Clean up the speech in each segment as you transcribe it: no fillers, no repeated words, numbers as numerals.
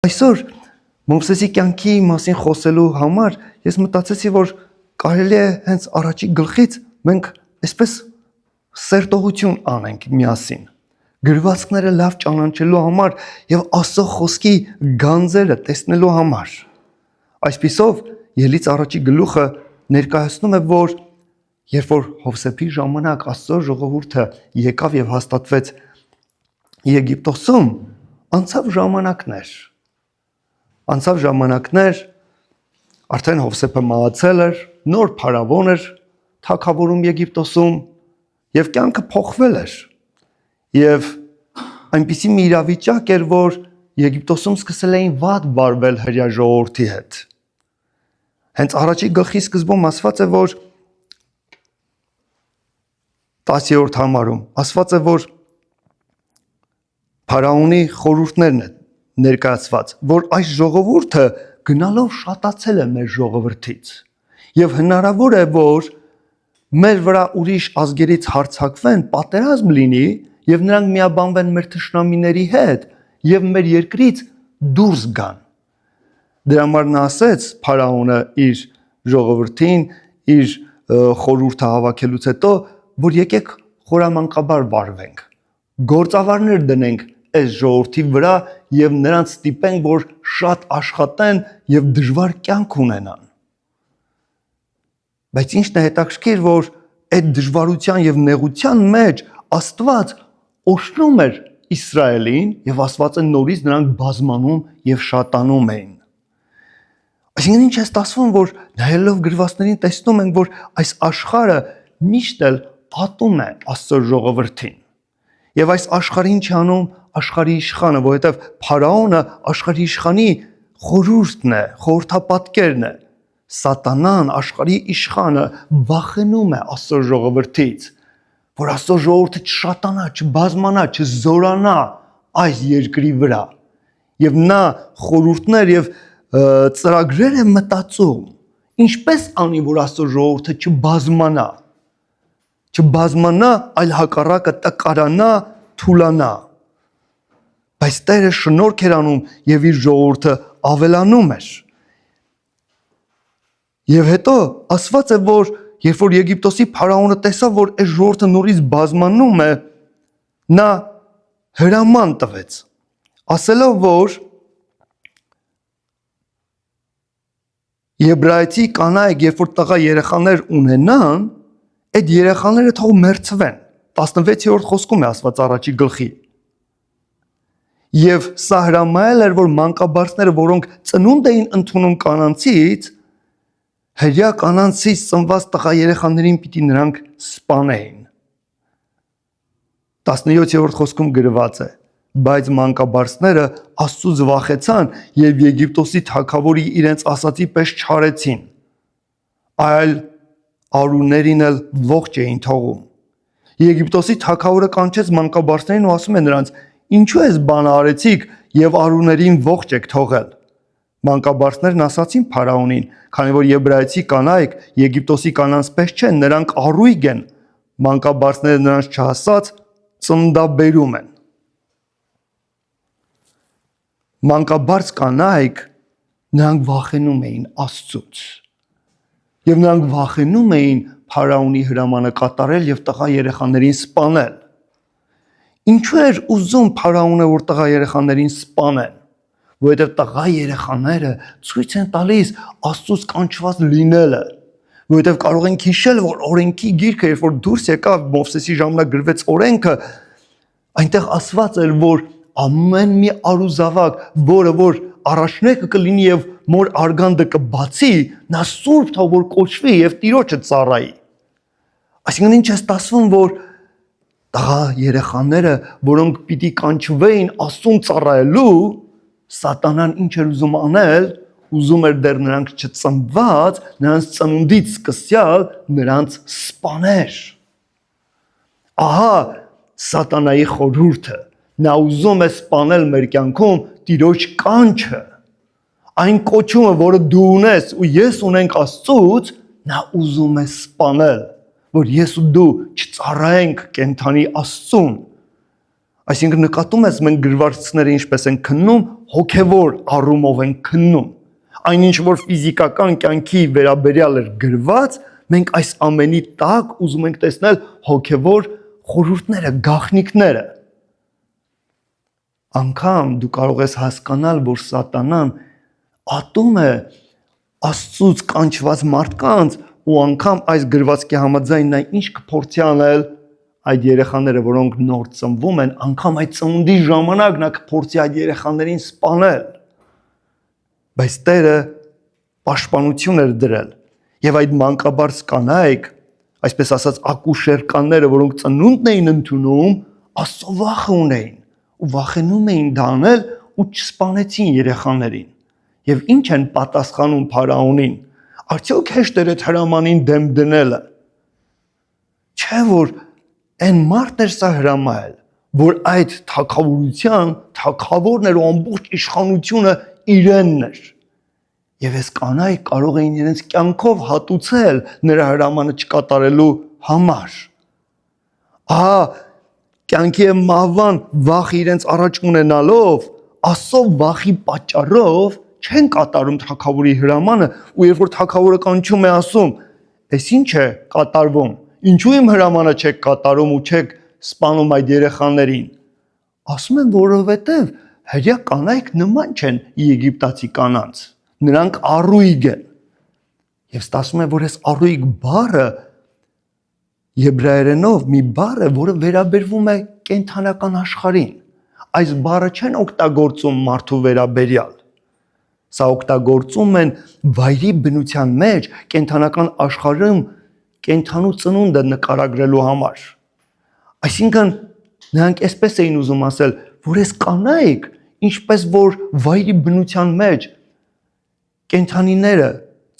Այսօր Մովսեսի կյանքի մասին խոսելու համար ես մտածեցի, որ կարելի է հենց առաջի գլխից մենք այսպես սերտողություն անենք միասին։ Գրվածքները լավ ճանաչելու համար եւ Աստծո խոսքի գանձերը տեսնելու համար։ Այսպիսով ելից առաջի գլուխը ներկայացնում է, որ երբ որ Հովսեփի ժամանակ Աստծո ժողովուրդը եկավ եւ հաստատվեց Եգիպտոսում, անցավ ժամանակներ, արդեն Հովսեփը մահացել էր, նոր փարավոն էր թագավորում Եգիպտոսում եւ կյանքը փոխվել էր։ Եվ այնպիսի մի իրավիճակ էր, որ Եգիպտոսում սկսել էին վատ վարվել հրյա ժողովրդի հետ։ Հենց առաջի գլխի սկզբում ասված է, որ 10-րդ համարում ասված է, որ Փարաոնի խորհուրդներն են ներկայացված, որ այս ժողովուրդը գնալով շատացել է մեր ժողովրդից եւ հնարավոր է, որ մեր վրա ուրիշ ազգերից հարձակվեն, պատերազմ լինի եւ նրանք միաբանվեն մեր թշնամիների հետ եւ մեր երկրից դուրս գան։ Դրա համար նա ասեց Փարաոնը իր ժողովրդին, իր խորհուրդը հավաքելուց հետո, որ եկեք խորամանկաբար վարվենք, գործավարներ դնենք այս ժողովրդի վրա եւ նրանց ստիպենք, որ շատ աշխատեն եւ դժվար կյանք ունենան։ Բայց ինչն է հետաքրքիր, որ այդ դժվարության եւ նեղության մեջ Աստված օժտում էր Իսրայելին եւ Աստվածը նորից նրանք բազմանում եւ շատանում էին։ Այսինքն ինչ է ստացվում, որ նայելով գրվածքներին տեսնում ենք, որ այս աշխարհը միշտ էլ ատում է Աստծո ժողովրդին։ Եվ այս աշխարհին չի անում աշխարհի իշխանը, որովհետև Փարաոնը աշխարհի իշխանի խորհուրդն է, խորհրդապատկերն է։ Սատանան, աշխարհի իշխանը վախենում է Աստծո ժողովրդից, որ Աստծո ժողովուրդը չշատանա, չբազմանա, չզորանա այս երկրի վրա։ Եվ նա խորհուրդներ եւ ծրագրեր է մտածում, ինչպես անի, որ Աստծո ժողովուրդը չբազմանա, այլ հակառակը տկարանա, թուլանա։ Բայց Տերը շնորհք էր անում եւ իր ժողովուրդը ավելանում էր։ Եվ հետո ասված է, որ երբ որ Եգիպտոսի Փարաոնը տեսավ, որ այս ժողովուրդը նորից բազմանում է, նա հրաման տվեց, ասելով, որ եբրայեցի կանայք, երբ որ տղա երեխաներ ունենան, այդ երեխաները թող մեռցվեն։ 16-րդ խոսքում է ասված առաջի գլխի։ Եվ սա հրամայել էր, որ մանկաբարձները, որոնք ծնունդ էին ընդունում կանանցից, հրյա կանանցից ծնված տղա երեխաներին պիտի նրանք սպանեին։ 17-րդ խոսքում գրված է. բայց մանկաբարձները Աստծուց վախեցան եւ Եգիպտոսի թագավորի իրենց ասացի պես չարեցին, այլ արուներին էլ ողջ էին թողում։ Եգիպտոսի թագավորը կանչեց մանկաբարձներին ու ասում է նրանց. ինչու ես բան արեցիք եւ արուներին ողջ եք թողել։ Մանկաբարձներն ասացին Փարաոնին, քանի որ եբրայեցի կանայք Եգիպտոսի կանանց պես չեն, նրանք առույգ են, մանկաբարձները նրանց չհասած ծննդաբերում են։ Մանկաբարձ կանայք նրանք վախենում էին Աստծուց եւ նրանք վախենում էին Փարաոնի հրամանը կատարել եւ տղա երեխաներին սպանել։ Ինչու էր ուզում Փարաոնը, որ տղա երեխաներին սպանեն, որովհետեւ տղա երեխաները ցույց են տալիս Աստծուց կանչված լինելը, որովհետեւ կարող ենք հիշել, որ օրենքի գիրքը, երբ որ դուրս եկավ Մովսեսի ժամանակ գրվեց օրենքը, այնտեղ ասված էր, որ ամեն մի արուզավակ, որ առաջնեկը կլինի եւ մոր արգանդը կբացի, նա սուրբ թող որ կոչվի եւ Տիրոջը ծառայի։ Այսինքն ինչ է ստացվում, որ տղա երեխաները, որոնք պիտի կանչվեին Աստծուն ծառայելու, սատանան ինչ էր ուզում անել, ուզում էր դեռ նրանք չծնված, նրանց ծնունդից սկսյալ նրանց սպաներ։ Ահա սատանայի խորհուրդը, նա ուզում է սպանել մեր կյանքում Տիրոջ կանչը, այն կոչումը, որը դու ունես ու ես ունենք Աստծուց, նա ուզում է սպանել, որ ես ու դու չծառայենք կենդանի Աստծուն։ Այսինքն նկատում ես մենք գրվածքները ինչպես են քննում, հոգևոր առումով են քննում։ Այնինչ որ ֆիզիկական կյանքի վերաբերյալ էր գրված, մենք այս ամենի տակ ուզում ենք տեսնել հոգևոր խորհուրդները, գաղտնիքները։ Անկամ դու կարող ես հասկանալ, որ սատանան ատում է Աստծուց կանչված մարդկանց ու անգամ այս գրվածքի համաձայն նա ինչ կփորձի անել այդ երեխաները, որոնք նոր ծնվում են, անգամ այդ ծնունդի ժամանակ նա կփորձի այդ երեխաներին սպանել։ Բայց Տերը պաշտպանություն էր դրել եւ այդ մանկաբարձ կանայք, այսպես ասած ակուշերկանները, որոնք ծնունդն էին ընդունում, Աստծո վախը ունեին ու վախենում էին դա անել ու չսպանեցին երեխաներին։ Եվ ինչ են պատասխանում Փարաոնին։ Արդյոք հեշտ էր այդ հրամանին դեմ դնելը։ Չէ՞ որ այն մարդն էր սա հրամայել, որ այդ թագավորության թագավորն էր ու ամբողջ իշխանությունը իրենն էր։ Եվ այս կանայք կարող էին իրենց կյանքով հատուցել նրա հրամանը չկատարելու համար։ Ահա կյանքի եւ մահվան վախ իրենց առաջ ունենալով, Աստծո վախի պատճառով չեն կատարում թագավորի հրամանը, ու երբ որ թագավորը կանչում է ասում, «Էս ինչ է կատարվում, ինչու իմ հրամանը չեք կատարում ու չեք սպանում այդ երեխաներին»։ Ասում են, որովհետև հրյա կանայք նման չեն եգիպտացի կանանց, նրանք առույգ են։ Եվ ստասում է, որ այս առույգ բառը եբրայերենով մի բառ է, որը վերաբերվում է կենդանական աշխարհին։ Այս բառը չեն օգտագործում մարդու վերաբերյալ։ Սա օգտագործում են վայրի բնության մեջ կենդանական աշխարհում կենդանու ծնունդը նկարագրելու համար։ Այսինքն նրանք այսպես էին ուզում ասել, որ այս կանայք, ինչպես որ վայրի բնության մեջ կենդանիները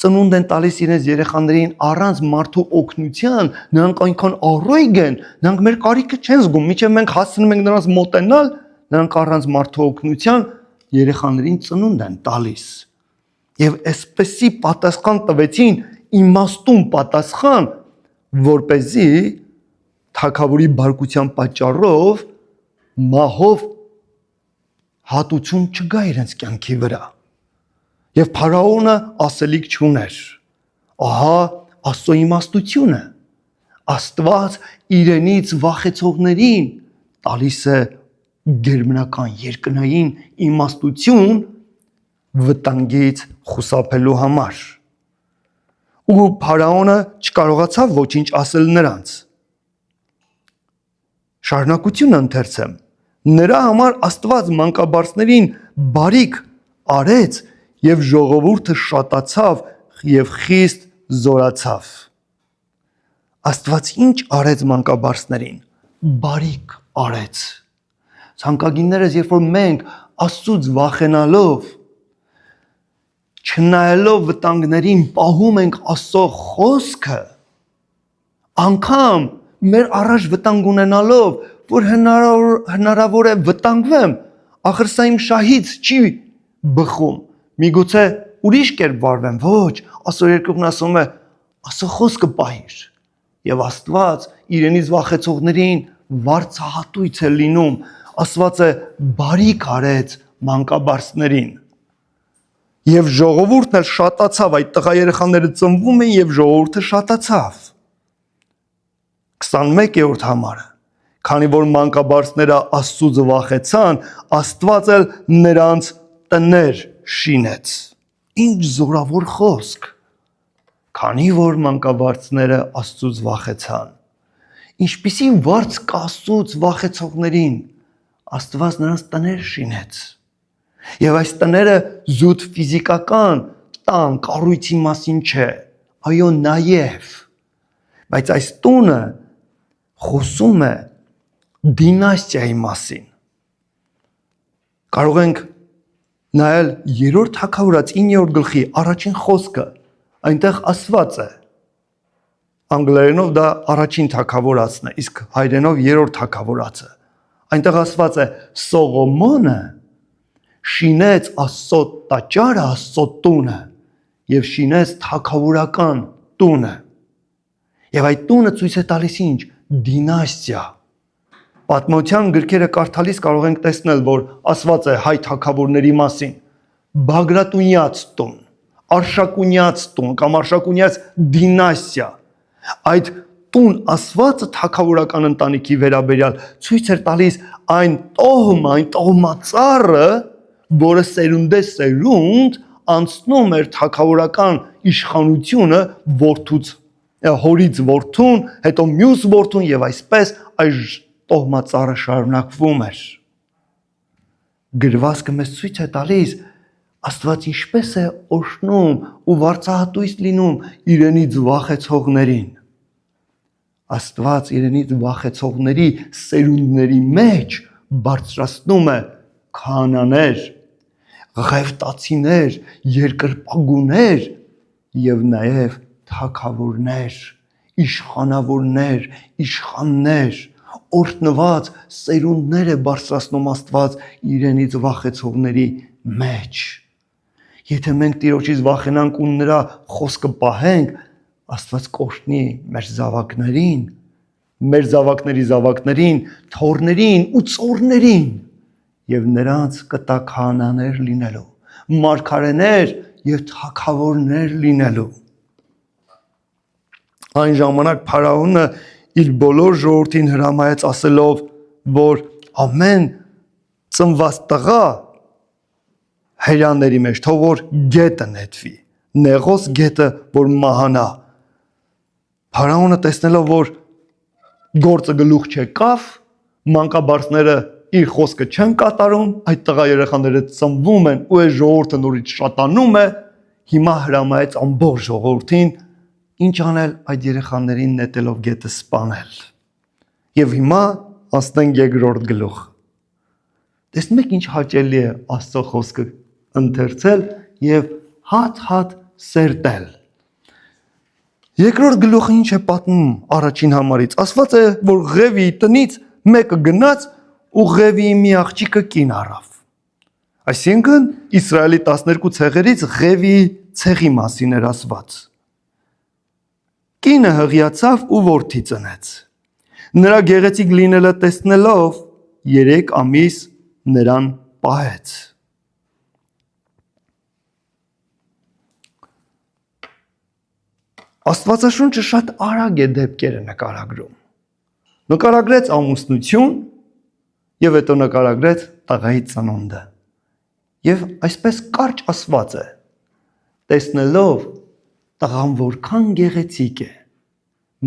ծնունդ են տալիս իրենց երեխաներին առանց մարդու օգնության, նրանք այնքան առույգ են, նրանք մեր կարիքը չեն զգում, մինչև մենք հասցնում ենք նրանց մոտենալ, նրանք առանց մարդու օգնության երեխաներին ծնունդ են տալիս։ Եվ այսպեսի պատասխան տվեցին, իմաստուն պատասխան, որպեսզի թագավորի բարկության պատճառով մահով հատուցում չգա իրենց կյանքի վրա։ Եվ Փարաոնը ասելիք չուներ։ Ահա Աստծո իմաստությունը։ Աստված իրենից վախեցողներին տալիս է գերբնական երկնային իմաստություն վտանգից խուսափելու համար։ Ու Փարաոնը չկարողացավ ոչինչ ասել նրանց։ Շարունակությունը ընթերցեմ։ Նրա համար Աստված մանկաբարձներին բարիք արեց եւ ժողովուրդը շատացավ եւ խիստ զորացավ։ Աստված ինչ արեց մանկաբարձներին։ Բարիք արեց։ Ցանկագիններս, երբ որ մենք Աստծուց վախենալով, չնայելով վտանգներին, պահում ենք Աստծո խոսքը, անգամ մեր առաջ վտանգ ունենալով, որ հնարավոր է վտանգվեմ, ախր սա իմ շահից չի բխում, միգուցե ուրիշ կերպ վարվեմ, ոչ, Աստծո երկուքն ասում է, Աստծո խոսքը պահիր, եւ Աստված իրենից վախեցողներին վարձահատույց է լինում, Աստված է բարիք արեց մանկաբարձներին։ Եվ ժողովուրդն էլ շատացավ, այդ տղա երեխաները ծնվում են եւ ժողովուրդը շատացավ։ 21-րդ համարը։ Քանի որ մանկաբարձները Աստծուց վախեցան, Աստված էլ նրանց տներ շինեց։ Ինչ զորավոր խոսք։ Քանի որ մանկաբարձները Աստծուց վախեցան։ Ինչպիսի վարձ կա Աստծուց վախեցողներին, Աստված նրանց տներ շինեց։ Եվ այս տները զուտ ֆիզիկական տան կառույցի մասին չէ, այո նաև, բայց այս տունը խոսում է դինաստիայի մասին։ Կարող ենք նայել 3-րդ թագավորաց 9-րդ գլխի առաջին խոսքը, այնտեղ ասված է, անգլերենով դա առաջին թագավորացն է, իսկ հայերենով 3-րդ թագավորացը։ Այնտեղ ասված է Սողոմոնը շինեց Աստծո տաճարը, Աստծո տունը եւ շինեց թագավորական տունը։ Եվ այդ տունը ցույց է տալիս ինչ՝ դինաստիա, Պատմության գրքերը կարդալիս կարող ենք տեսնել, որ ասված է հայ թագավորների մասին. Բագրատունյաց տուն, Արշակունյաց տուն կամ Արշակունյաց դինաստիա։ Այդ տուն ասվածը թագավորական ընտանիքի վերաբերյալ ցույց էր տալիս այն տոհմածառը, որը սերունդ անցնում էր թագավորական իշխանությունը հորից որդուն, հետո մյուս որդուն եւ այսպես այս տոհմածառը շարունակվում էր։ Գրվածքը մեզ ցույց է տալիս Աստված ինչպես է օրհնում ու վարձահատույց լինում իրենից վախեցողներին։ Աստված իրենից վախեցողների սերունդների մեջ բարձրացնում է քահանաներ, ղևտացիներ, երկրպագուներ եւ նաեւ թագավորներ, իշխանավորներ, իշխաններ, օրհնված սերունդներ է բարձրացնում Աստված իրենից վախեցողների մեջ։ Եթե մենք Տիրոջից վախենանք ու նրա խոսքը պահենք, Աստված կօրհնի մեր զավակներին, մեր զավակների զավակներին, թոռներին ու ծոռներին եւ նրանց կտա քահանաներ լինելու, մարգարեներ եւ թագավորներ լինելու։ Այն ժամանակ Փարավոնը իր բոլոր ժողովրդին հրամայեց ասելով, որ ամեն ծնված տղա հերանների մեջ թող որ գետը նետվի, նեղոս գետը որ մահանա։ Փարավոնը տեսնելով, որ գործը գլուխ չեկավ, մանկաբարձները իր խոսքը չեն կատարում, այդ տղա երեխաները ծնվում են ու այս ժողովուրդը նորից շատանում է, հիմա հրամայեց ամբողջ ժողովրդին ինչ անել, այդ երեխաներին նետելով գետը սպանել։ Եվ հիմա ասենք երկրորդ գլուխ։ Տեսնում եք ինչ հաճելի է Աստծո խոսքը ընթերցել եւ հատ սերտել։ Երկրորդ գլուխը ինչ է պատմում առաջին համարից։ Ասված է, որ Ղևի տնից մեկը գնաց ու Ղևիի մի աղջիկը կին առավ։ Այսինքն Իսրայելի 12 ցեղերից Ղևիի ցեղի մասին էր ասված։ Կինը հղիացավ ու որդի ծնեց։ Նրա գեղեցիկ լինելը տեսնելով 3 ամիս նրան պահեց։ Աստվածաշունչը շատ արագ է դեպքերը նկարագրում։ Նկարագրեց ամուսնություն եւ հետո նկարագրեց տղայի ծնունդը։ Եվ այսպես կարճ ասված է. տեսնելով տղան որքան գեղեցիկ է,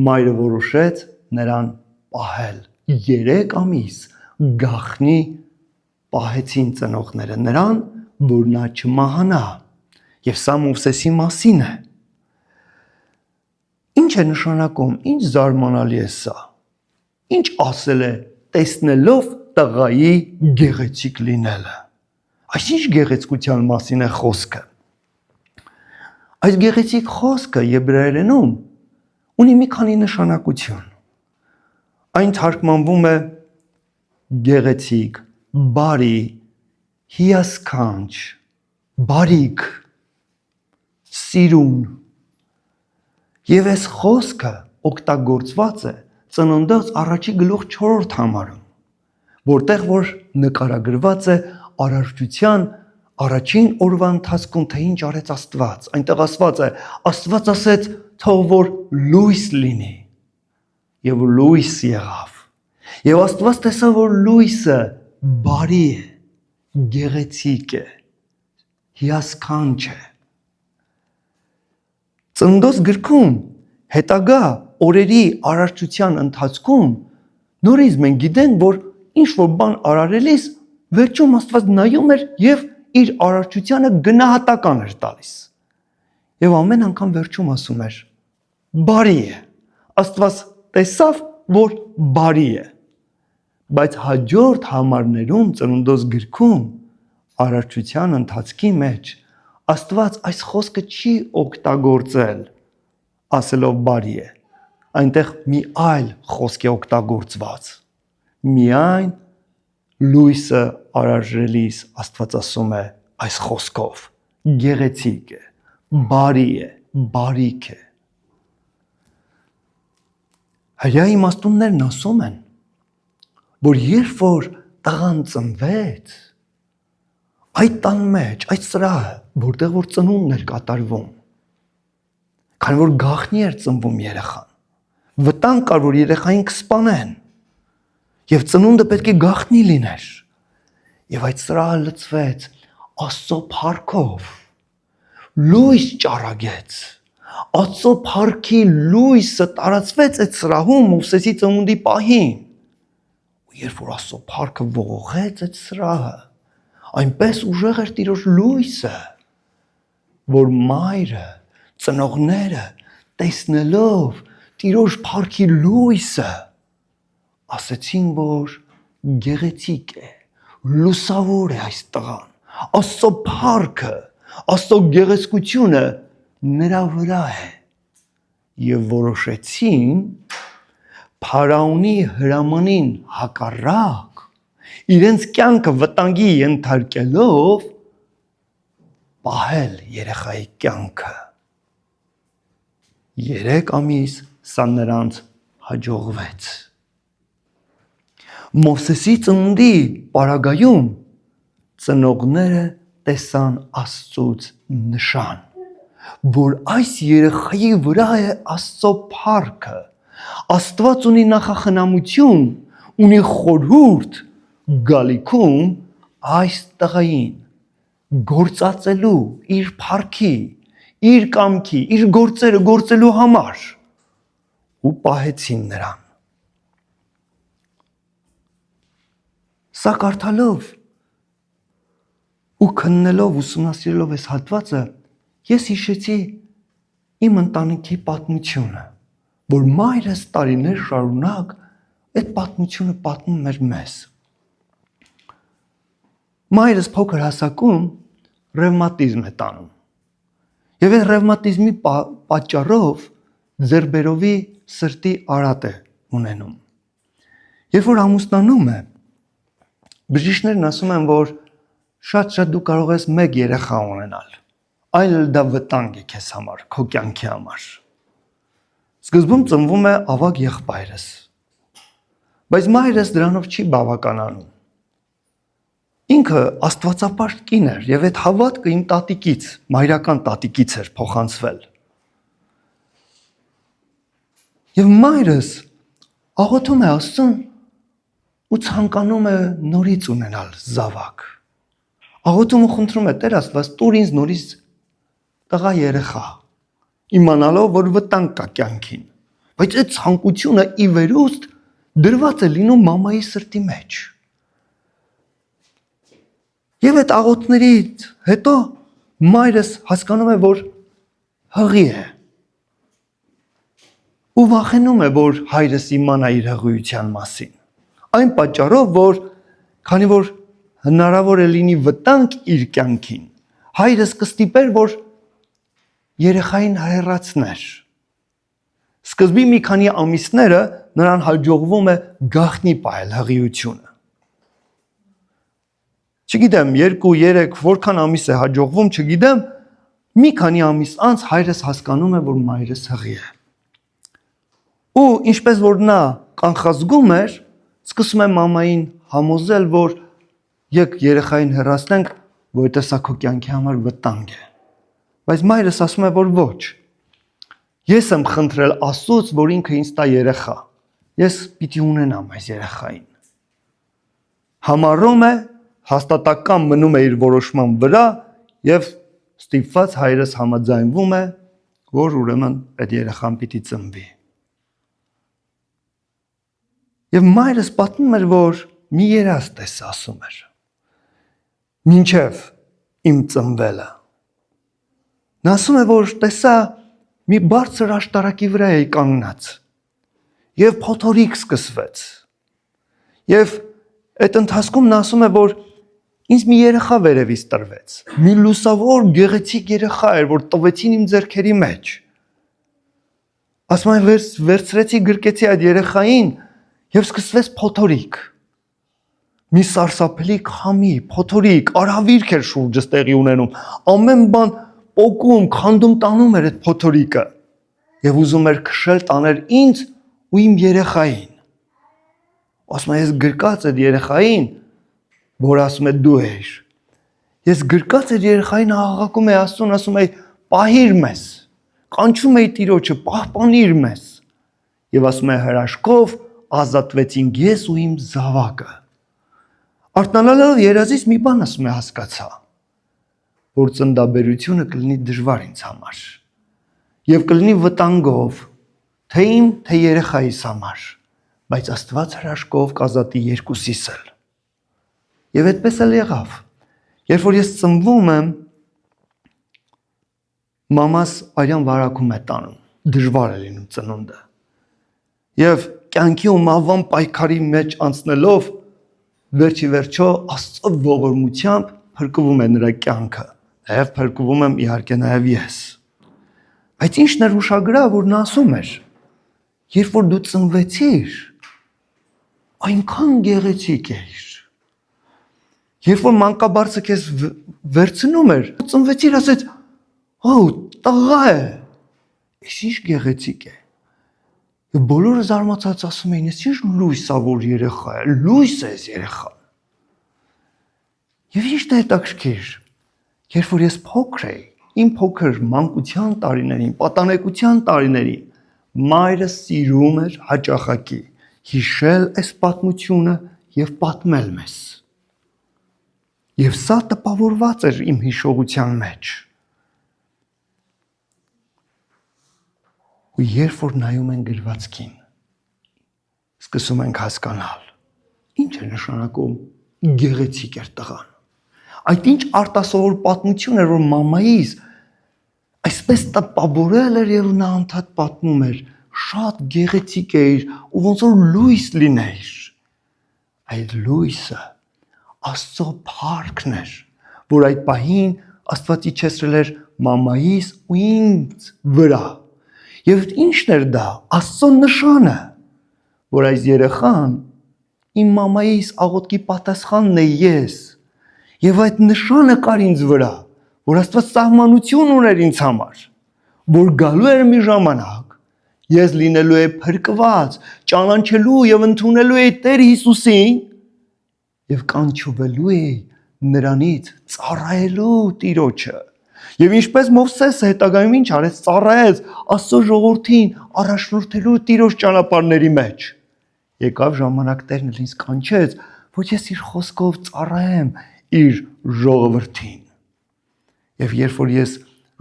մայրը որոշեց նրան պահել 3 ամիս գախնի պահեցին ծնողները նրան, որ նա չմահանա։ Եվ սա Մովսեսի մասին է։ Ինչ է նշանակում, ինչ զարմանալի է սա։ Ինչ ասել է տեսնելով տղայի գեղեցիկ լինելը։ Այսինչ գեղեցկության մասին է խոսքը։ Այս գեղեցիկ խոսքը եբրայերենում ունի մի քանի նշանակություն։ Այն թարգմանվում է գեղեցիկ, բարի, հիասքանչ, բարիք, սիրուն։ Եվ այս խոսքը օգտագործված է Ծննդոց առաջի գլուխ 4 համարում, որտեղ որ նկարագրված է արարչության առաջին օրվա ընթացքում թե ինչ արեց Աստված։ Այնտեղ ասված է. Աստված ասեց, թող որ լույս լինի։ Եվ լույս եղավ։ Եվ Աստված տեսավ, որ լույսը բարի է, գեղեցիկ է, հիասքանչ է։ Ծննդոց գրքում հետագա օրերի արարչության ընթացքում նորից մենք գիտենք, որ ինչ որ բան արարելիս վերջում Աստված նայում էր եւ իր արարչությանը գնահատական էր տալիս։ Եվ ամեն անգամ վերջում ասում էր. բարի է։ Աստված տեսավ, որ բարի է։ Բայց հաջորդ համարներում Ծննդոց գրքում արարչության ընթացքի մեջ Աստված այս խոսքը չի օգտագործել, ասելով բարի է։ Այնտեղ մի այլ խոսք է օգտագործված։ Միայն լույսը արարժելիս Աստված ասում է այս խոսքով. գեղեցիկ է, բարի է, բարիք է։ Հրյա իմաստուններն ասում են, որ երբ որ տղան ծնվեց, այդ տան մեջ, այդ սրահը, որտեղ որ ծնունդն էր կատարվում, քանի որ գաղտնի էր ծնվում երեխան, վտանգ կար, որ երեխային կսպանեն, եւ ծնունդը պետք է գաղտնի լիներ, եւ այդ սրահը լցվեց Աստծո փառքով, լույս ճառագեց, Աստծո փառքի լույսը տարածվեց այդ սրահում Մովսեսի ծնունդի պահին, ու երբ որ Աստծո փառքը ողողեց այդ սրահը, այնպես ուժեղ էր Տիրոջ լույսը, որ մայրը, ծնողները տեսնելով Տիրոջ փառքի լույսը, ասեցին, որ գեղեցիկ է, լուսավոր է այս տղան, Աստծո փառքը, Աստծո գեղեցկությունը նրա վրա է, եւ որոշեցին Փարաոնի հրամանին հակառակ իրենց կյանքը վտանգի ենթարկելով պահել երեխայի կյանքը։ 3 ամիս սա նրանց հաջողվեց։ Մովսեսի ծնունդի պարագայում ծնողները տեսան Աստծուց նշան, որ այս երեխայի վրա է Աստծո փառքը, Աստված ունի նախախնամություն, ունի խորհուրդ գալիքում այս տղային գործածելու իր փառքի, իր կամքի, իր գործերը գործելու համար ու պահեցին նրան։ Սա կարդալով ու քննելով ուսումնասիրելով այս հատվածը, ես հիշեցի իմ ընտանիքի պատմությունը, որ մայրս տարիներ շարունակ այդ պատմությունը պատմում էր մեզ։ Մայրս փոքր հասակում ռևմատիզմ է տանում։ Եվ այդ ռևմատիզմի պատճառով ձեռբերովի սրտի արատ է ունենում։ Երբ որ ամուսնանում է, բժիշկներն ասում են, որ շատ դու կարող ես 1 երեխա ունենալ, այլ դա վտանգ է քեզ համար, քո կյանքի համար։ Սկզբում ծնվում է ավագ եղբայրս, բայց մայրս դրանով չի բավականանում։ Ինքը աստվածապաշտ կին էր եւ այդ հավատքը իմ տատիկից, մայրական տատիկից էր փոխանցվել։ Եվ մայրս աղոթում է Աստծուն ու ցանկանում է նորից ունենալ զավակ։ Աղոթում ու խնդրում է Տեր Աստված, տուր ինձ նորից տղա երեխա, իմանալով, որ վտանգ կա կյանքին։ Բայց այդ ցանկությունը ի վերուստ դրված է լինում մամայի սրտի մեջ։ Եվ այդ աղոթներից հետո մայրս հասկանում է, որ հղի է։ Ու վախենում է, որ հայրս իմանա իր հղիության մասին։ Այն պատճառով, որ քանի որ հնարավոր է լինի վտանգ իր կյանքին, հայրս կստիպեր, որ երեխային հեռացներ։ Սկզբի մի քանի ամիսները նրան հաջողվում է գաղտնի պահել հղիությունը։ Չգիտեմ, 2-3 որքան ամիս է հաջողվում, չգիտեմ, մի քանի ամիս անց հայրս հասկանում է, որ մայրս հղի է։ Ու ինչպես որ նա կանխազգում էր, սկսում է մամային համոզել, որ եկ երեխային հեռացնենք, որովհետև սա քո կյանքի համար վտանգ է։ Բայց մայրս ասում է, որ ոչ։ Ես եմ խնդրել Աստծուց, որ ինքը ինձ տա երեխա։ Ես պիտի ունենամ այս երեխային։ Համառում է, հաստատակամ մնում է իր որոշման վրա եւ ստիպված հայրս համաձայնվում է, որ ուրեմն այդ երեխան պիտի ծնվի։ Եվ մայրս պատմում էր, որ մի երազ ասում էր. մինչև իմ ծնվելը։ Նա ասում է, որ տեսա մի բարձր աշտարակի վրա էի կանգնած եւ փոթորիկ սկսվեց։ Եվ այդ ընթացքում նա ասում է, որ ինձ մի երեխա վերևից տրվեց։ Մի լուսավոր գեղեցիկ երեխա էր, որ տվեցին իմ ձեռքերի մեջ։ Ասում է, վերցրեցի գրկեցի այդ երեխային եւ սկսվեց փոթորիկ։ Մի սարսափելի քամի, փոթորիկ, արհավիրք էր շուրջս տեղի ունենում։ Ամեն բան պոկում, քանդում տանում էր այդ փոթորիկը եւ ուզում էր քշել տաներ ինձ ու իմ երեխային։ ասում է ես գրկած այդ երեխային, որ ասում է դու ես։ Ես գրկած այդ երեխային աղաղակում է Աստծուն, ասում է պահիր մեզ, կանչում է Տիրոջը, պահպանիր մեզ։ Եվ ասում է հրաշքով ազատվեցինք ես ու իմ զավակը։ Արթնանալով երազից մի բան ասում է հասկացա, որ ծննդաբերությունը կլինի դժվար ինձ համար եւ կլինի վտանգով, թե իմ, թե երեխայիս համար, բայց Աստված հրաշքով կազատի երկուսիս էլ։ Եվ այդպես էլ եղավ։ Երբ որ ես ծնվում եմ, մամաս արյան վարակում է տանում, դժվար է լինում ծնունդը։ Եվ կյանքի ու մահվան պայքարի մեջ անցնելով, վերջի վերջո Աստծո ողորմությամբ փրկվում է նրա կյանքը, նաև փրկվում եմ իհարկե նաև ես։ Բայց ինչն էր ուշագրավ, որ նա ասում էր, երբ որ դու ծնվեցիր, այնքան գեղեցիկ էիր։ Երբ որ մանկաբարձը քեզ վերցնում էր, ծնվեցիր, ասեց, «Օ, տղա է, այս ինչ գեղեցիկ է»։ Եվ բոլորը զարմացած ասում էին, «Ես ինչ լույս ա որ երեխա է, լույս է այս երեխան»։ Եվ ինչն է հետաքրքիր, երբ որ ես փոքր էի, իմ փոքր մանկության տարիներին, պատանեկության տարիներին, մայրս սիրում էր հաճախակի հիշել այս պատմությունը եւ պատմել մեզ։ Եվ սա տպավորված էր իմ հիշողության մեջ։ Ու երբ որ նայում են գրվածքին, սկսում ենք հասկանալ, ինչ է նշանակում գեղեցիկ էր տղան։ Այդ ինչ արտասովոր պատմություն էր, որ մամայիս այսպես տպավորել էր եւ նա անդադ պատմում էր, շատ գեղեցիկ էիր ու ոնց որ լույս լինեիր։ Այդ լույսը Աստծո փառքն էր, որ այդ պահին Աստված իջեցրել էր մամայիս ու ինձ վրա։ Եվ ինչն էր դա, Աստծո նշանը, որ այս երեխան իմ մամայիս աղոթքի պատասխանն է ես։ Եվ այդ նշանը կար ինձ վրա, որ Աստված սահմանություն ուներ ինձ համար, որ գալու էր մի ժամանակ, ես լինելու եմ փրկված, ճանաչելու եւ ընդունելու եմ Տեր Հիսուսին եւ կանչվելու եմ նրանից ծառայելու Տիրոջը։ Եվ ինչպես Մովսեսը հետագայում ինչ արեց, ծառայեց Աստծո ժողովրդին առաջնորդելու Տիրոջ ճանապարհների մեջ։ Եկավ ժամանակ Տերն ինձ կանչեց, որ ես իր խոսքով ծառայեմ իր ժողովրդին։ Եվ երբ որ ես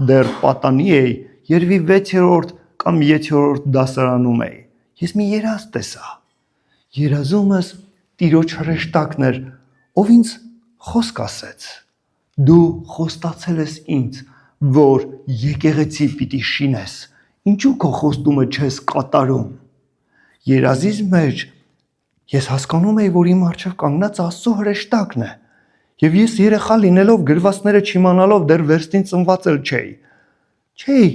դեռ պատանի էի, երևի 6-րդ կամ 7-րդ դասարանում էի, ես մի երազ տեսա։ Երազումս Տիրոջ հրեշտակն էր, ով ինձ խոսք ասեց. դու խոստացել ես ինձ, որ եկեղեցի պիտի շինես, ինչու քո խոստումը չես կատարում։ Երազից մեջ ես հասկանում էի, որ իմ առջև կանգնած Աստծո հրեշտակն է, եւ ես երեխա լինելով գրվածները չիմանալով դեռ վերստին ծնված էլ չէի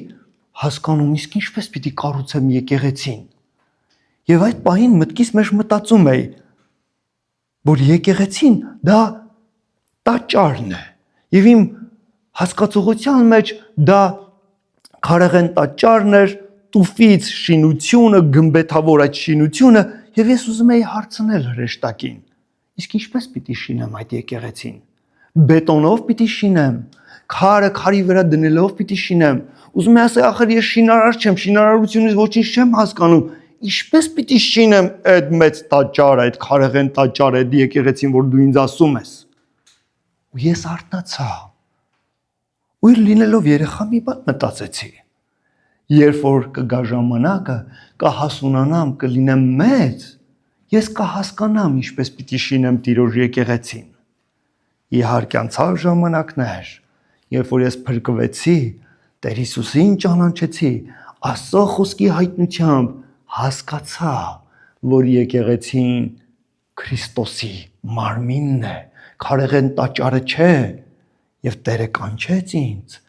հասկանում, իսկ ինչպես պիտի կառուցեմ եկեղեցին։ Եվ այդ պահին մտքիս մեջ մտածում էի, որ եկեղեցին դա տաճարն է, եւ իմ հասկացողության մեջ դա քարեղեն տաճարն էր, տուֆից շինությունը, գմբեթավոր այդ շինությունը, եւ ես ուզում էի հարցնել հրեշտակին. իսկ ինչպես պիտի շինեմ այդ եկեղեցին։ Բետոնով պիտի շինեմ, քարը քարի վրա դնելով պիտի շինեմ։ Ուզում եմ ասել, ախր ես շինարար չեմ, շինարարությունից ոչինչ չեմ հասկանում։ Ինչպես պիտի շինեմ այդ մեծ տաճարը, այդ քարեղեն տաճարը, այդ եկեղեցին, որ դու ինձ ասում ես։ Ու ես արթնացա։ Ու լինելով երեխա մի բան մտածեցի. երբ որ կգա ժամանակը, կհասունանամ, կլինեմ մեծ, ես կհասկանամ ինչպես պիտի շինեմ Տիրոջ եկեղեցին։ Իհարկե անցավ ժամանակներ, երբ որ ես փրկվեցի, Տեր Հիսուսին ճանաչեցի, Աստծո խոսքի հայտնությամբ հասկացա, որ եկեղեցին Քրիստոսի մարմինն է, քարեղեն տաճարը չէ, եւ Տերը կանչեց ինձ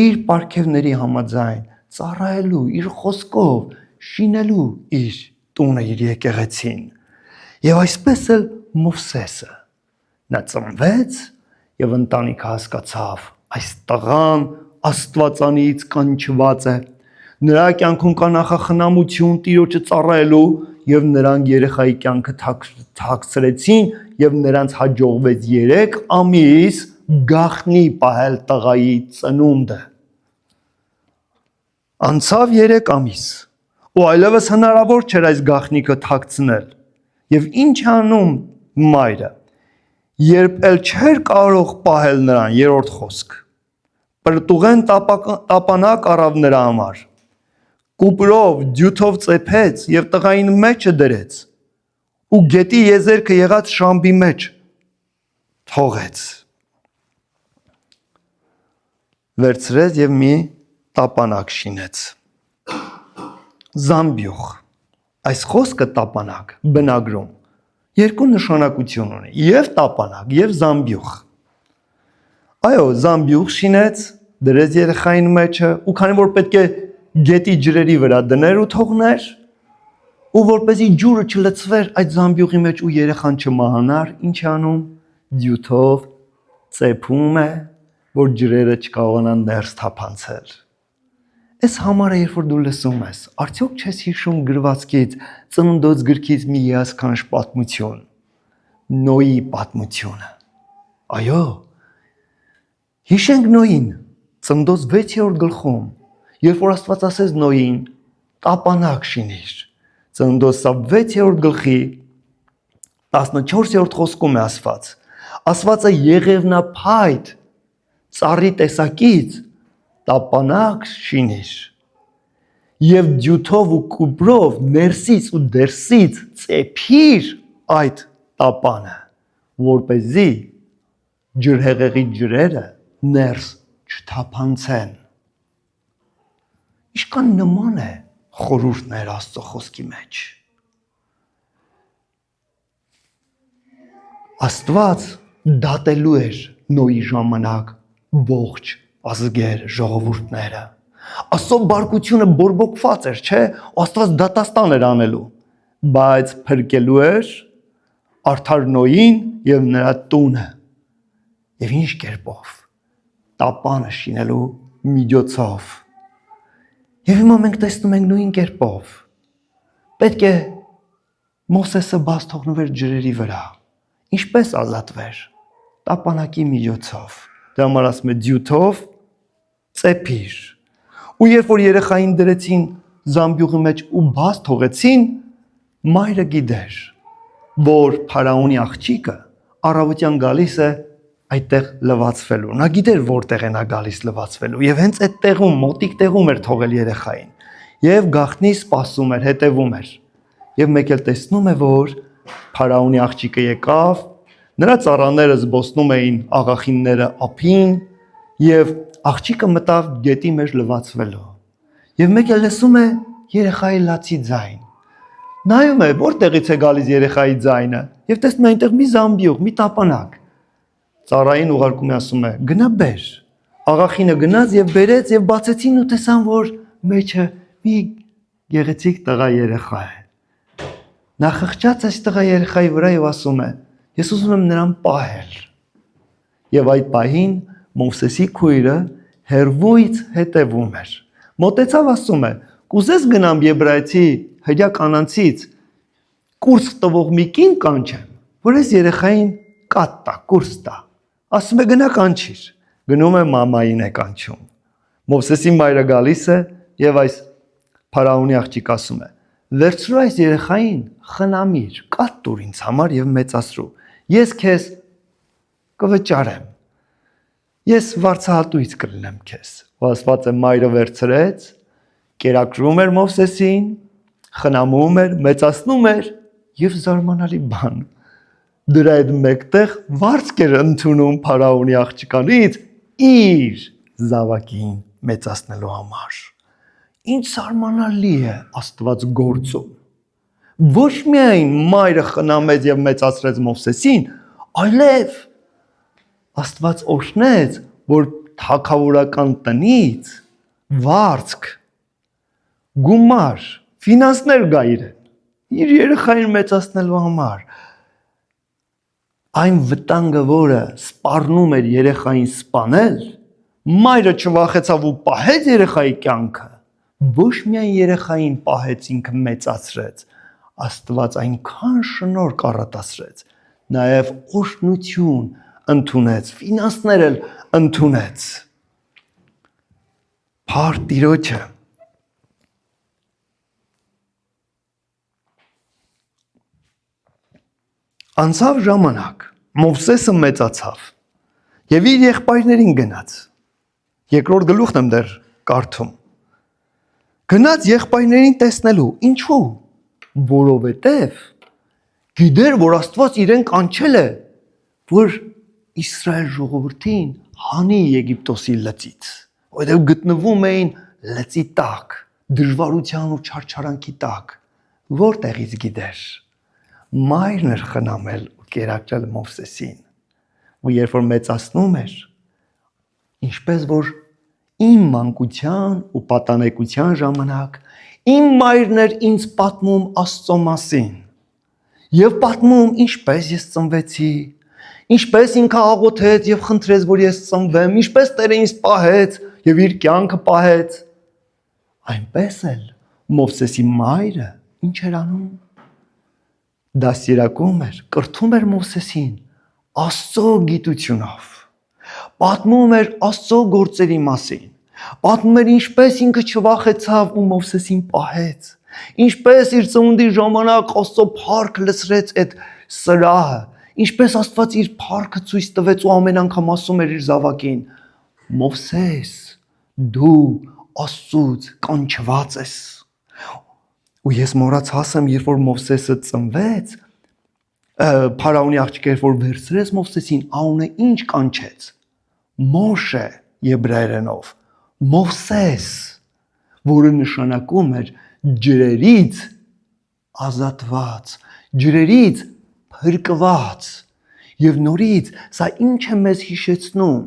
իր պարգևների համաձայն ծառայելու իր խոսքով, շինելու իր տունը, իր եկեղեցին։ Եվ այսպես էլ Մովսեսը նա ծնվեց եւ ընտանիքը հասկացավ, այս տղան Աստվածանից կանչված է։ Նրա կյանքում կա նախախնամություն Տիրոջը ծառայելու եւ նրանք երեխայի կյանքը թաքցրեցին եւ նրանց հաջողվեց 3 ամիս գախնի պահել տղայի ծնունդը։ Անցավ 3 ամիս, ու այլևս հնարավոր չէր այս գախնիկը թաքցնել։ Եվ ինչ անում մայրը, երբ էլ չէր կարող պահել նրան, 3-րդ խոսք, պրտուղեն տապանակ առավ նրա համար, կուպրով, դյութով ծեփեց եւ տղային մեջը դրեց, ու գետի եզերքը եղած շամբի մեջ թողեց։ Վերցրեց եւ մի տապանակ շինեց։ Զամբյուղ։ Այս խոսքը տապանակ բնագրում երկու նշանակություն ունի՝ եւ տապանակ, եւ զամբյուղ։ Այո, զամբյուղ շինեց, դրեց երեխային մեջը, ու քանի որ պետք է գետի ջրերի վրա դներ ու թողներ, ու որպեսզի ջուրը չլցվեր այդ զամբյուղի մեջ ու երեխան չմահանար, ինչ անում, դյութով ծեփում է, որ ջրերը չկարողանան ներս թափանցել։ Այս համարը երբ որ դու լսում ես, արդյոք չես հիշում գրվածքից, Ծննդոց գրքից մի հիասքանչ պատմություն, Նոյի պատմությունը։ Այո, հիշենք Նոյին, Ծննդոց 6-րդ գլխում, երբ որ Աստված ասեց Նոյին, տապանակ շինիր։ Ծննդոց 6-րդ գլխի 14-րդ խոսքում է ասված. Ասվածը եղևնափայտ ծառի տեսակից տապանակ շինիր եւ դյութով ու կուպրով ներսից ու դերսից ծեփիր այդ տապանը, որպեսզի ջրհեղեղի ջրերը ներս չթափանցեն։ Ինչքան նման է խորհուրդներ Աստծո խոսքի մեջ։ Աստված դատելու էր Նոյի ժամանակ ողջ ազգեր, ժողովուրդները։ Աստծո բարկությունը բորբոքված էր, չէ՞, Աստված դատաստան էր անելու, բայց փրկելու էր արդար Նոյին եւ նրա տունը։ Եվ ինչ կերպով տապանը շինելու միջոցով։ Եվ հիմա մենք տեսնում ենք նույն կերպով։ Պետք է Մովսեսը բաց թողնվեր ջրերի վրա։ Ինչպես ազատվեր։ Տապանակի միջոցով։ Դրա համար ասում է դյութով ծեփիր։ Ու երբ որ երեխային դրեցին զամբյուղի մեջ ու բաց թողեցին, մայրը գիտեր, որ փարաոնի աղջիկը առավոտյան գալիս է այդտեղ լվացվելու։ Նա գիտեր որտեղ է նա գալիս լվացվելու, եւ հենց այդ տեղում, մոտիկ տեղում էր թողել երեխային։ Եվ գախնի սպասում էր, հետևում էր։ Եվ մեկ էլ տեսնում է, որ փարաոնի աղջիկը եկավ, նրա ծառաները զբոսնում էին աղախինները ափին, եւ աղջիկը մտավ գետի մեջ լվացվելու։ Եվ մեկ էլ լսում է երեխայի լացի ձայն։ Նայում է, որտեղից է գալիս երեխայի ձայնը, եւ տեսնում է այնտեղ մի զամբյուղ, մի տապանակ։ Ծառային ուղարկում է, ասում է. գնա բեր։ Աղախինը գնաց եւ բերեց եւ բացեցին ու տեսան, որ մեջը մի գեղեցիկ տղա երեխա է։ Նա խղճաց այս տղա երեխայի վրա եւ ասում է. ես ուզում եմ նրան պահել։ Եվ այդ պահին Մովսեսի քույրը հերվույց հետևում էր։ Մոտեցավ, ասում է. կուզես գնամ Եբրայեցի հրյա կանանցից կուրս տվող մի կին կանչեմ, որ այս երեխային կատ տա, կուրս տա։ Ասում է գնա կանչիր։ Գնում է մամային է կանչում։ Մովսեսի մայրը գալիս է եւ այս փարաոնի աղջիկ ասում է. վերցրու այս երեխային, խնամիր, կատ տուր ինձ համար եւ մեծացրու։ Ես քեզ կվճարեմ։ Ես վարձահատույց կլինեմ քեզ։ Ու ասված է մայրը վերցրեց, կերակրում էր Մովսեսին, խնամում էր, մեծացնում էր եւ զարմանալի բան։ Դրա այդ մեկտեղ վարձք էր ընդունում փարաոնի աղջկանից իր զավակին մեծացնելու համար։ Ինչ զարմանալի է Աստված գործում։ Ոչ միայն մայրը խնամեց եւ մեծացրեց Մովսեսին, այլև Աստված օրհնեց, որ թագավորական տնից վարձք, գումար, ֆինանսներ գա իր երեխային մեծացնելու համար։ Այն վտանգը, որը սպառնում էր երեխային սպանել, մայրը չվախեցավ ու պահեց երեխայի կյանքը, ոչ միայն երեխային պահեց, ինքը մեծացրեց, Աստված այնքան շնորհք առատացրեց, նաև օրհնություն ընդունեց, ֆինանսներ էլ ընդունեց։ Փառք Տիրոջը։ Անցավ ժամանակ, Մովսեսը մեծացավ եւ իր եղբայրներին գնաց։ Երկրորդ գլուխն եմ դեռ կարդում։ Գնաց եղբայրներին տեսնելու։ Ինչու՞։ Որովհետև գիտեր, որ Աստված իրեն կանչել է, որ Իսրայել ժողովրդին հանի Եգիպտոսի լծից, որտեղ գտնվում էին լծի տակ, դժվարության ու չարչարանքի տակ, որտեղից գիտեր։ Մայրն էր խնամել ու կերակրել Մովսեսին, ու երբ որ մեծացնում էր, ինչպես որ իմ մանկության ու պատանեկության ժամանակ իմ մայրն էր ինձ պատմում Աստծո մասին եւ պատմում ինչպես ես ծնվեցի, ինչպես ինքը աղոթեց եւ խնդրեց, որ ես ծնվեմ, ինչպես Տերը ինձ պահեց եւ իր կյանքը պահեց, այնպես էլ Մովսեսի մայրը ինչ էր անում։ Դասերակում էր, կրթում էր Մովսեսին Աստծո գիտությունով, պատմում էր Աստծո գործերի մասին, պատմում էր ինչպես ինքը չվախեցավ ու Մովսեսին պահեց, ինչպես իր ծնունդի ժամանակ Աստծո փառք լսրեց այդ սրահը, ինչպես Աստված իր փառքը ցույց տվեց ու ամեն անգամ ասում էր իր զավակին. Մովսես, դու Աստծուց կանչված ես։ Ու ես մոռացածեմ, երբ որ Մովսեսը ծնվեց, Փարավոնի աղջիկը երբ որ վերցրեց Մովսեսին, անունը ինչ կանչեց։ Մոշե եբրայերենով, Մովսես, որը նշանակում էր ջրերից ազատված, ջրերից փրկված։ Եվ նորից սա ինչ է մեզ հիշեցնում։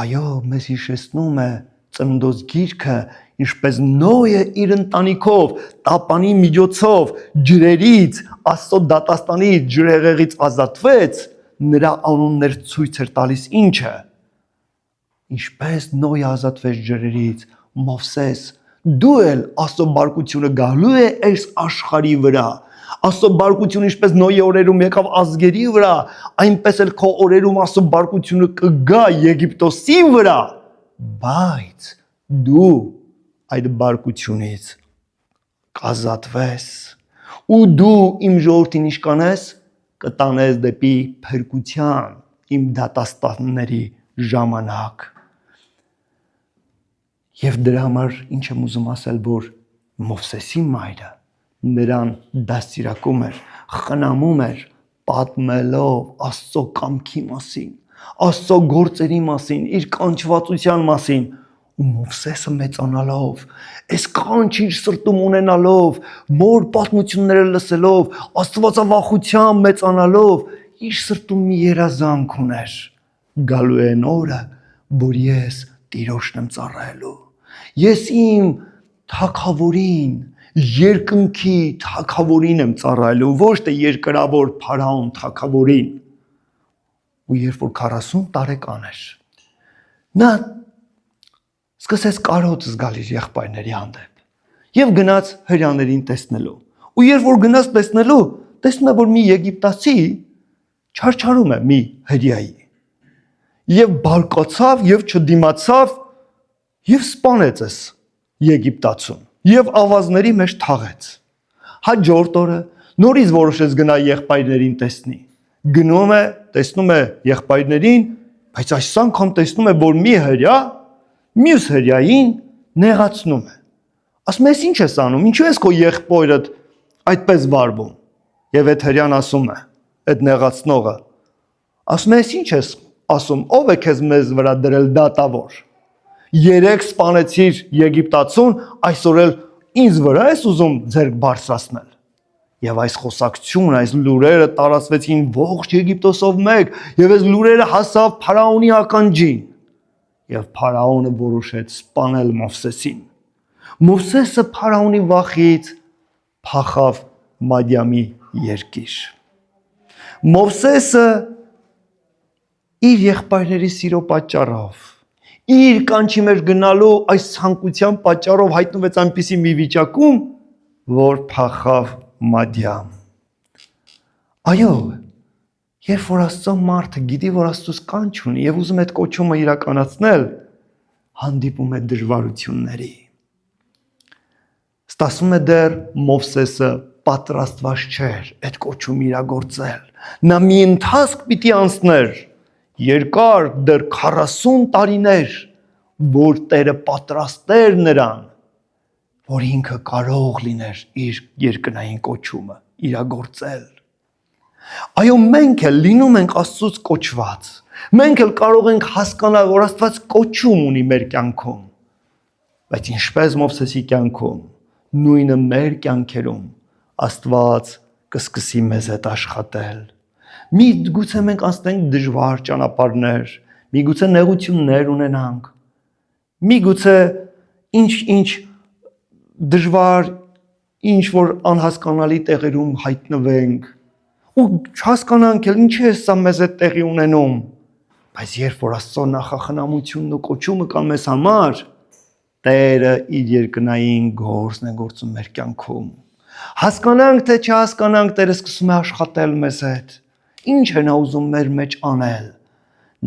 Այո, մեզ հիշեցնում է Ծննդոց գիրքը, ինչպես Նոյը իր ընտանիքով, տապանի միջոցով, ջրերից, Աստծո դատաստանից, ջրեղեղից ազատվեց, նրա անուններ ցույց էր տալիս ինչը։ Ինչպես Նոյը ազատվեց ջրերից, Մովսես, դու էլ Աստծո բարկությունը գալու է այս աշխարհի վրա։ Աստծո բարկությունը ինչպես Նոյի օրերում եկավ ազգերի վրա, այնպես էլ քո օրերում Աստծո բարկությունը կգա Եգիպտոսի վրա, բայց դու այդ բարկությունից կազատվես ու դու իմ ժողովրդին ինչ կանես, կտանես դեպի փրկության իմ դատաստանների ժամանակ։ Եվ դրա համար ինչ եմ ուզում ասել, որ Մովսեսի մայրը նրան դաստիարակում էր, խնամում էր, պատմելով Աստծո կամքի մասին, Աստծո գործերի մասին, իր կանչվածության մասին, ու Մովսեսը մեծանալով, այսքան իր սրտում ունենալով, մոր պատմությունները լսելով, աստվածավախությամբ մեծանալով, իր սրտում մի երազանք ուներ. գալու են օրը, որ ես Տիրոջն եմ ծառայելու։ Ես իմ թագավորին, երկնքի թագավորին եմ ծառայելու, ոչ թե երկրավոր Փարավոն թագավորին։ Ու երբ որ 40 տարեկան էր, նա սկսեց կարոտ զգալ իր եղբայրների հանդեպ եւ գնաց հրեաներին տեսնելու։ Ու երբ որ գնաց տեսնելու, տեսնում է, որ մի եգիպտացի չարչարում է մի հրեայի։ Եվ բարկացավ եւ չդիմացավ եւ սպանեց այս եգիպտացուն եւ ավազների մեջ թաղեց։ Հաջորդ օրը նորից որոշեց գնա եղբայրներին տեսնի։ Գնում է, տեսնում է եղբայրներին, բայց այս անգամ տեսնում է, որ մի հրյա մյուս հրյային նեղացնում է։ Ասում է, ինչ ես անում, ինչու ես քո եղբայրդ այդպես վարվում։ Եվ այդ հրյան ասում է, այդ նեղացնողը, ասում է, ինչ ես ասում, ով է քեզ մեզ վրա դրել դատավոր։ Երեք սպանեցիր Եգիպտացուն, այսօր էլ ինձ վրա ես ուզում ձեռք բարձրացնել։ Եվ այս խոսակցությունը, այս լուրերը տարածվեցին ողջ Եգիպտոսով մեկ, եւ այս լուրերը հասավ Փարավոնի ականջին։ Եվ Փարավոնը որոշեց սպանել Մովսեսին։ Մովսեսը Փարավոնի վախից փախավ Մադիամի երկիր։ Մովսեսը իր եղբայրների սիրո պատճառով, իր կանչի մեջ գնալու այս ցանկության պատճառով հայտնվեց այնպիսի մի վիճակում, որ փախավ Մադիամ։ Այո, երբ որ Աստծո մարդը գիտի, որ Աստծուց կանչ ունի եւ ուզում է այդ կոչումը իրականացնել, հանդիպում է դժվարությունների։ Ստասում է դեռ Մովսեսը պատրաստված չէր այդ կոչումը իրագործել։ Նա մի ընթացք պիտի անցներ, երկար դեռ 40 տարիներ, որ Տերը պատրաստեր նրան, որ ինքը կարող լիներ իր երկնային կոչումը իրագործել։ Այո, մենք էլ լինում ենք Աստծուց կոչված։ Մենք էլ կարող ենք հասկանալ, որ Աստված կոչում ունի մեր կյանքում։ Բայց ինչպես Մովսեսի կյանքում, նույնը մեր կյանքերում Աստված կսկսի մեզ հետ աշխատել։ Միգուցե մենք անցնենք դժվար ճանապարհներ, միգուցե նեղություններ ունենանք, միգուցե ինչ դժվար, ինչ որ անհասկանալի տեղերում հայտնվենք, ու չհասկանանք էլ ինչ է սա մեզ հետ տեղի ունենում, բայց երբ որ Աստծո նախախնամությունն ու կոչումը կա մեզ համար, Տերը իր երկնային գործն է գործում մեր կյանքում։ Հասկանանք թե չհասկանանք, Տերը սկսում է աշխատել մեզ հետ։ Ինչ է նա ուզում մեր մեջ անել։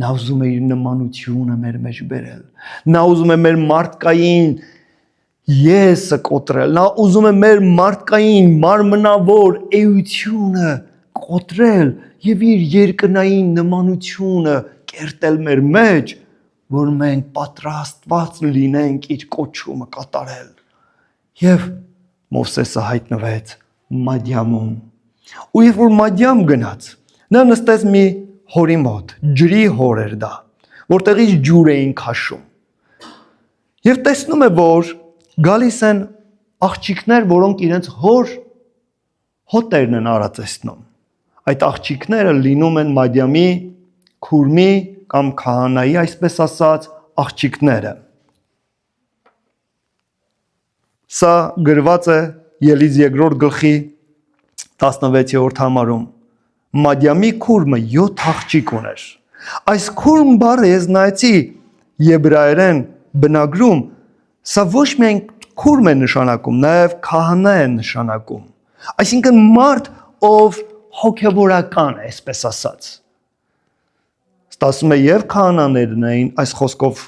Նա ուզում է իր նմանությունը մեր մեջ բերել։ Նա ուզում է մեր մարդկային եսը կոտրել։ Նա ուզում է մեր մարդկային մարմնավոր էությունը կոտրել եւ իր երկնային նմանությունը կերտել մեր մեջ, որ մենք պատրաստված լինենք իր կոչումը կատարել։ Եվ Մովսեսը հայտնվեց Մադիամում։ Ու երբ որ Մադիամ գնաց, նա նստեց մի հորի մոտ, ջրի հոր էր դա, որտեղից ջուր էին քաշում։ Եվ տեսնում է, որ գալիս են աղջիկներ, որոնք իրենց հոտերն են արածեցնում։ Այդ աղջիկները լինում են Մադիամի քուրմի կամ քահանայի, այսպես ասած, աղջիկները։ Սա գրված է Ելից 2-րդ գլխի 16-րդ համարում։ Մադիամի քուրմը 7 աղջիկ ուներ։ Այս քուրմ բառը ես նայեցի եբրայերեն բնագրում, սա ոչ միայն քուրմ է նշանակում, նաև քահանա է նշանակում։ Այսինքն մարդ, ով հոգևորական է, այսպես ասած։ Ստասում է եւ քահանաներն էին այս խոսքով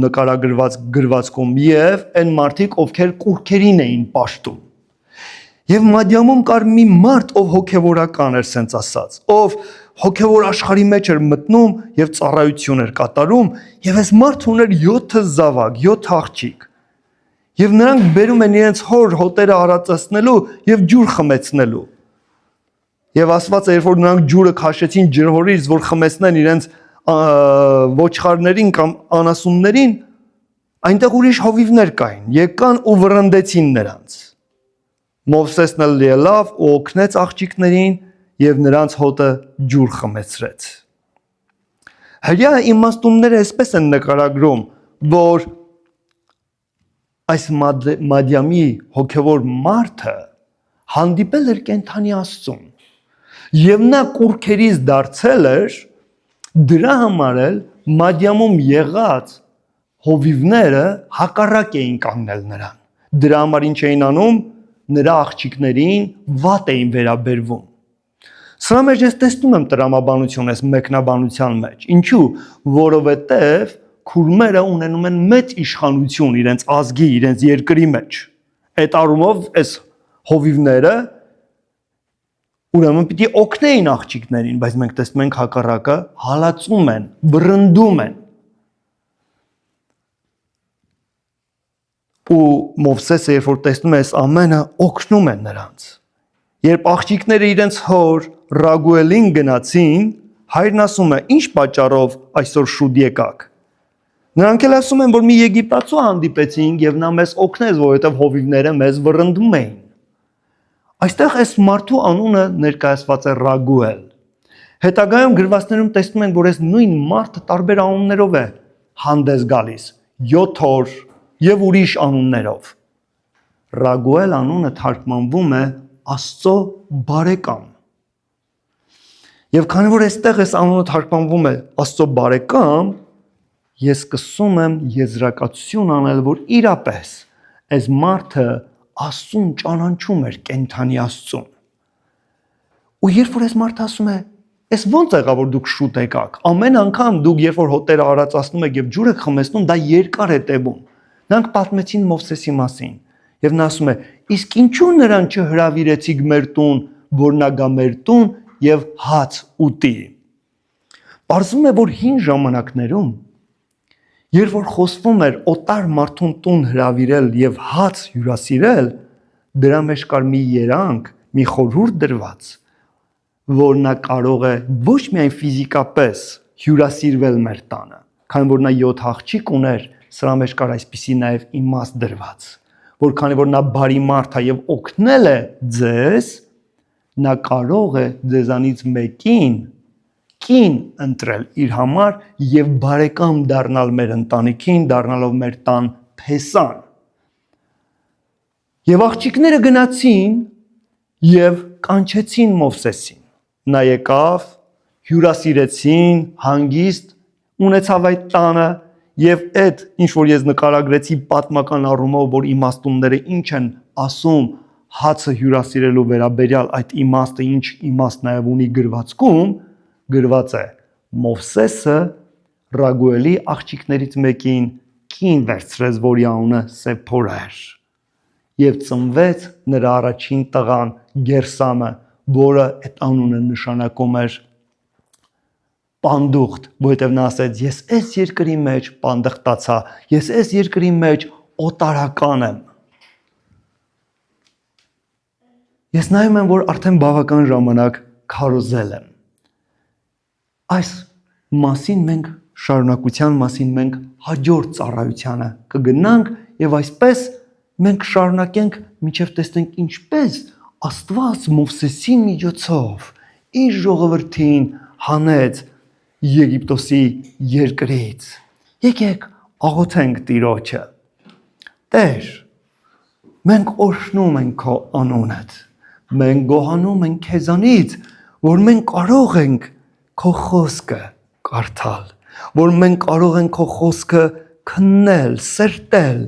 նկարագրված գրվածքում եւ այն մարդիկ, ովքեր կուռքերին էին պաշտում։ Եվ Մադիամում կար մի մարդ, ով հոգևորական էր, սենց ասած, ով հոգևոր աշխարհի մեջ էր մտնում եւ ծառայություն էր կատարում, եւ այս մարդը ուներ 7 զավակ, 7 աղջիկ։ Եվ նրանք բերում են իրենց հոտերը արածացնելու եւ ջուր խմեցնելու։ Եվ ասված է, երբ որ նրանք ջուրը քաշեցին ջրհորից, որ խմեցնեն իրենց ոչխարներին կամ անասուններին, այնտեղ ուրիշ հովիվներ կային, եկան ու վռնդեցին նրանց։ Մովսեսն էլ ելավ ու օգնեց աղջիկներին եւ նրանց հոտը ջուր խմեցրեց։ Հրյա իմաստունները այսպես են նկարագրում, որ այս Մադիամի հոգևոր մարդը հանդիպել էր կենդանի Աստծուն եւ նա կուռքերից դարձել էր, դրա համար էլ Մադիամում եղած հովիվները հակառակ էին կանգնել նրան։ Դրա համար ինչ էին անում, նրա աղջիկներին վատ էին վերաբերվում։ Սրա մեջ ես տեսնում եմ տրամաբանություն այս մեկնաբանության մեջ։ Ինչու? Որովհետև քուրմերը ունենում են մեծ իշխանություն իրենց ազգի, իրենց երկրի մեջ։ Այդ առումով այս հովիվները ուրեմն պիտի օգնեին աղջիկներին, բայց մենք տեսնում ենք հակառակը, հալածում են, վռնդում են։ Ու Մովսեսը, երբ որ տեսնում է այս ամենը, օգնում է նրանց։ Երբ աղջիկները իրենց հոր Ռագուելին գնացին, հայրն ասում է. «Ինչ պատճառով այսօր շուտ եկաք»։ Նրանք էլ ասում են, որ մի եգիպտացու հանդիպեցինք եւ նա մեզ օգնեց, որովհետեւ հովիվները մեզ վռնդում էին։ Այստեղ այս մարդու անունը ներկայացված է Ռագուել։ Հետագայում գրվածներում տեսնում ենք, որ այս նույն մարդը տարբեր անուններով է հանդես գալիս, 7 օր եւ ուրիշ անուններով։ Ռագուել անունը թարգմանվում է Աստծո բարեկամ։ Եվ քանի որ այստեղ այս անունը թարգմանվում է Աստծո բարեկամ, ես սկսում եմ եզրակացություն անել, որ իրապես այս մարդը Աստծուն ճանաչում էր կենթանի Աստծուն։ Ու երբ որ այս մարդը ասում է, «Էս ո՞նց եղավ որ դուք շուտ եկաք»։ Ամեն անգամ դուք երբ որ հոտերը արածացնում եք եւ ջուր եք խմեցնում, դա երկար է տևում։ Նրանք պատմեցին Մովսեսի մասին, եւ նա ասում է. «Իսկ ինչու նրան չհրավիրեցիք մեր տուն, որ նա գա մեր տուն եւ հաց ուտի»։ Պարզվում է, որ հին ժամանակներում, երբ որ խոսվում էր օտար մարդուն տուն հրավիրել եւ հաց հյուրասիրել, դրա մեջ կար մի երանգ, մի խորհուրդ դրված, որ նա կարող է ոչ միայն ֆիզիկապես հյուրասիրվել մեր տանը, քանի որ նա 7 աղջիկ ուներ, սրա մեջ կար այսպիսի նաև իմաստ դրված, որ քանի որ նա բարի մարդ է եւ օգնել է ձեզ, նա կարող է ձեզանից մեկին կին ընտրել իր համար եւ բարեկամ դառնալ մեր ընտանիքին, դառնալով մեր տան փեսան։ Եվ աղջիկները գնացին եւ կանչեցին Մովսեսին։ Նա եկավ, հյուրասիրեցին, հանգիստ ունեցավ այդ տանը եւ այդ ինչ որ ես նկարագրեցի պատմական առումով, որ իմաստունները ինչ են ասում հացը հյուրասիրելու վերաբերյալ, այդ իմաստը ինչ իմաստ նաեւ ունի գրվածքում, գրված է Մովսեսը Ռագուելի աղջիկներից մեկին կին վերցրեց, որի անունը Սեփորա էր, եւ ծնվեց նրա առաջին տղան Գերսամը, որը այդ անունը նշանակում էր պանդուխտ, որովհետև նա ասեց. «Ես այս երկրի մեջ պանդխտացա, ես այս երկրի մեջ օտարական եմ»։ Ես նայում եմ, որ արդեն բավական ժամանակ քարոզել եմ։ Այս մասին մենք շարունակության մասին մենք հաջորդ ծառայությանը կգնանք եւ այսպես մենք շարունակենք մինչեւ տեսնենք ինչպես Աստված Մովսեսի միջոցով իր ժողովրդին հանեց Եգիպտոսի երկրից։ Եկեք աղոթենք Տիրոջը։ Տեր, մենք օրհնում ենք քո անունդ։ Մենք գոհանում ենք քեզանից, որ մենք կարող ենք քո խոսքը կարդալ, որ մենք կարող ենք քո խոսքը քննել, սերտել,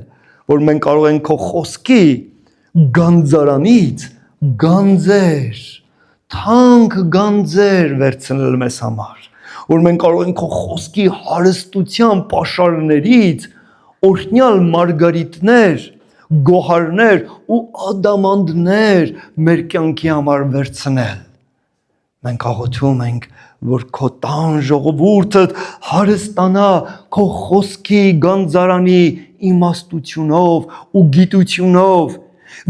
որ մենք կարող ենք քո խոսքի գանձարանից գանձեր, թանկ գանձեր վերցնել մեզ համար, որ մենք կարող ենք քո խոսքի հարստության պաշարներից օրհնյալ մարգարիտներ, գոհարներ ու ադամանդներ մեր կյանքի համար վերցնել։ Մենք աղոթում ենք, որ քո տան ժողովուրդը հարստանա քո խոսքի գանձարանի իմաստությունով ու գիտությունով,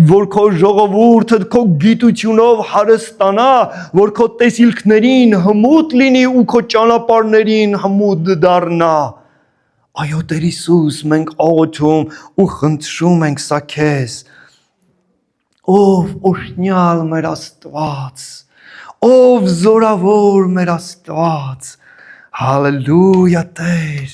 որ քո ժողովուրդը քո գիտությունով հարստանա, որ քո տեսիլքներին հմուտ լինի ու քո ճանապարհներին հմուտ դառնա։ Այո, Տեր Հիսուս, մենք աղոթում ու խնդրում ենք սա քեզ, ով օրհնյալ մեր Աստված, ով զորավոր մեր Աստված, հալելույա Տեր։